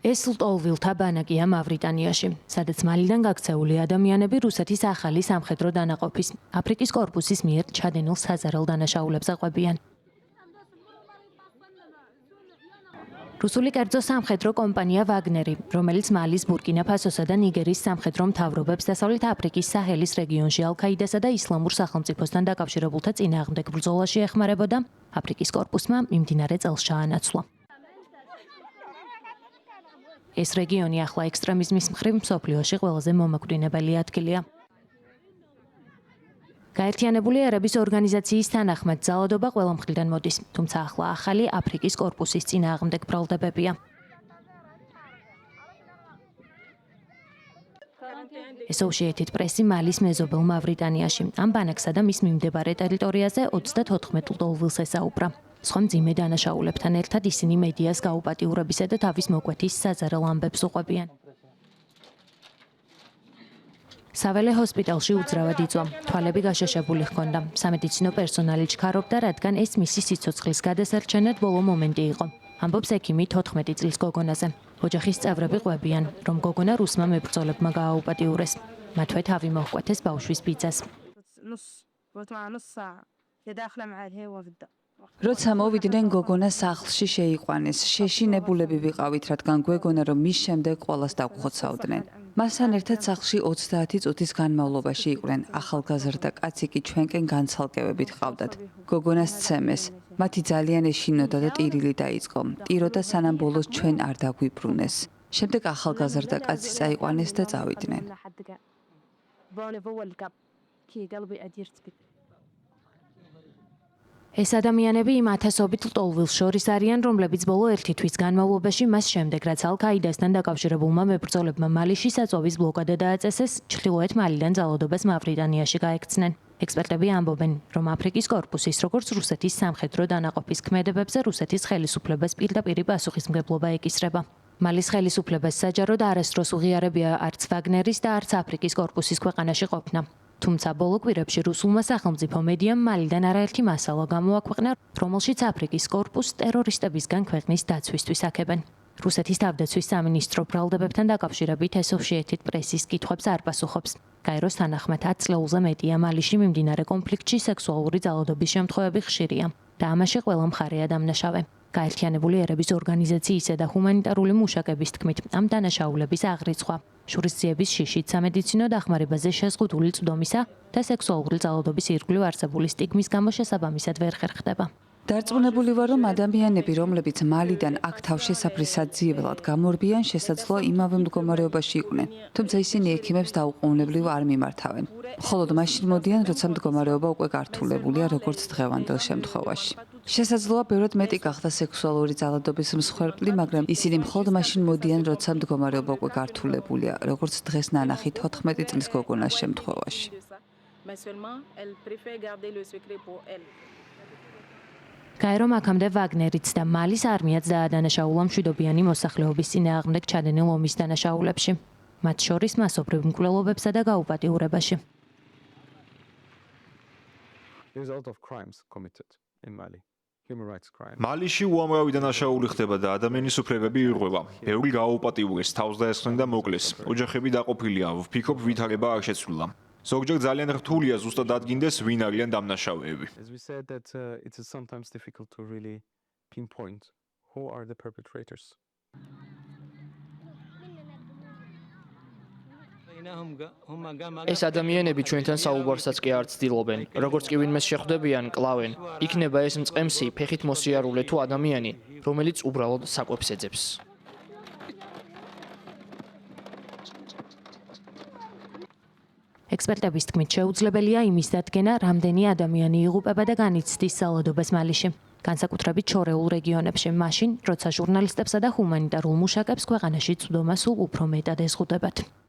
ეს ლტოლვილთა ბანაკია მავრიტანიაში, სადაც მალიდან გაქცეული ადამიანები რუსეთის ახალი სამხედრო დანაყოფის აფრიკის კორპუსის მიერ ჩადენილ საზარელ დანაშაულებს აყვებიან. რუსული კერძო სამხედრო კომპანია ვაგნერი, რომელიც მალის, ბურკინა-ფასოსა და ნიგერის სამხედრო მთავრობებს დასავლეთ აფრიკის საჰელის რეგიონში ალ-ქაიდასა და ისლამურ სახელმწიფოსთან დაკავშირებულთა წინააღმდეგ ბრძოლაში ეხმარებოდა, აფრიკის კორპუსმა მიმდინარე წელს ჩაანაცვლა. ეს რეგიონი ახლა ექსტრემიზმის მხრივ მსოფლიოში ყველაზე მომაკვდინებელი ადგილია. გაერთიანებული ერების ორგანიზაციის თანახმად ძალადობა ყველა მხრიდან მოდის, თუმცა ახლა ახალი აფრიკის კორპუსის წინააღმდეგ ბრალდებებია. Associated Press-ი მალის მეზობელ მავრიტანიაში ამ ბანაკსა და მის მიმდებარე ტერიტორიაზე 34 ლტოლვილს ესაუბრა. სხვა მძიმე დანაშაულებთან ერთად ისინი მედიას გაუპატიურებისა და თავის მოკვეთის საზარელ ამბებს უყვებიან. საველე ჰოსპიტალში უძრავად იწვა, თვალები გაშაშებული ჰქონდა, სამედიცინო პერსონალი ჩქარობდა, რადგან ეს მისი სიცოცხლის გადასარჩენად ბოლო მომენტი იყო. ამბობს ექიმი 14 წლის გოგონაზე. ოჯახის წევრები ყვებიან, რომ გოგონა რუსმა მებრძოლებმა გააუპატიურეს. მათვე თავი მოჰკვეთეს ბავშვის ბიძას. როცა მოვიდნენ გოგონა სახლში შეიყვანეს, შეშინებულები ვიყავით, რადგან გვეგონა რომ მის შემდეგ ყოველას დაგხოცავდნენ. მასთან ერთად სახლში 30 წუთის განმავლობაში იყვნენ, ახალგაზრდა კაცი კი ჩვენკენ განცალკევებით ყავდათ. გოგონას ცემეს, მათი ძალიან ეშინოდა და ტირილი დაიწყო. ტიროდა სანამ ბოლოს ჩვენ არ დაგვიბრუნეს. შემდეგ ახალგაზრდა კაცი წაიყვანეს და წავიდნენ. ეს ადამიანები იმ ათასობით ლტოლვილს შორის არიან, რომლებიც ბოლო 1 თვის განმავლობაში მას შემდეგ, რაც ალ-ქაიდასთან დაკავშირებულმა მებრძოლებმა მალიში საწვავის ბლოკადა დააწესეს, ჩრდილოეთ მალიდან ძალადობას მავრიტანიაში გაექცნენ. ექსპერტები ამბობენ, რომ აფრიკის კორპუსის, როგორც რუსეთის სამხედრო დანაყოფის ქმედებებზე რუსეთის ხელისუფლებას პირდაპირი პასუხისმგებლობა ეკისრება. მალის ხელისუფლებას საჯაროდ არასდროს უღიარებია არც ვაგნერის და არც აფრიკის კორპუსის ქვეყანაში ყოფნა. თუმცა ბოლო კვირებში რუსულმა სახელმწიფო მედიამ მალიდან არაერთი მასალა გამოაქვეყნა, რომელშიც აფრიკის კორპუსს ტერორისტებისგან ქვეყნის დაცვისთვის აქებენ. რუსეთის თავდაცვის სამინისტრო ბრალდებებთან დაკავშირებით Associated Press-ის კითხვებს არ პასუხობს. გაეროს თანახმად 10 წლეულზე მეტია მალიში მიმდინარე კონფლიქტში სექსუალური ძალადობის შემთხვევები ხშირია და ამაში ყველა მხარეა დამნაშავე. გაერთიანებული ერების ორგანიზაციისა და ჰუმანიტარული მუშაკების თქმით, ამ დანაშაულების აღრიცხვა, შურისძიების შიშით, სამედიცინო დახმარებაზე შეზღუდული წვდომისა და სექსუალური ძალადობის ირგვლივ არსებული სტიგმის გამო შესაბამისად ვერ ხერხდება. დარწმუნებული ვარ, რომ ადამიანები, რომლებიც მალიდან აქ თავშესაფრისად გამორბიან, შესაძლოა იმავე მდგომარეობაში იყვნენ, თუმცა ისინი ექიმებს დაუყოვნებლივ არ მიმართავენ. მხოლოდ მაშინ მოდიან, როცა მდგომარეობა უკვე გართულებულია, როგორც დღევანდელ შემთხვევაში. შესაძლოა ბევრად მეტი გახდა სექსუალური ძალადობის მსხვერპლი, მაგრამ ისინი მხოლოდ მაშინ მოდიან, როცა მდგომარეობა უკვე გართულებულია, როგორც დღეს ნანახი 14 წლის გოგონას შემთხვევაში. გაერომ აქამდე ვაგნერიც და მალის არმიაც დაადანაშაულა მშვიდობიანი მოსახლეობის წინააღმდეგ ჩადენილ ომის დანაშაულებში. მათ შორის მასობრივ მკვლელობებსა და გაუპატიურებაში. მალიში უამრავი დანაშაული ხდება და ადამიანის უფლებები ირღვევა. ბევრი გააუპატიურეს, თავს დაესხნენ და მოკლეს. ოჯახები დაყოფილია, ვფიქრობ ვითარება არ შეცვლილა. ზოგჯერ ძალიან რთულია ზუსტად ადგინდეს, ვინ არიან დამნაშავეები. ეს ადამიანები ჩვენთან საუბარსაც კი არ ცდილობენ. როგორც კი ვინმეს შეხვდებიან, კლავენ. იქნება ეს მწყემსი, ფეხით მოსიარულე თუ ადამიანი, რომელიც უბრალოდ საკვებს ეძებს. ექსპერტების თქმით, შეუძლებელია იმის დადგენა, რამდენი ადამიანი იღუპება და განიცდის ძალადობას მალიში, განსაკუთრებით შორეულ რეგიონებში, მაშინ, როცა ჟურნალისტებსა და ჰუმანიტარულ მუშაკებს ქვეყანაში წვდომა სულ უფრო მეტად ეზღუდებათ.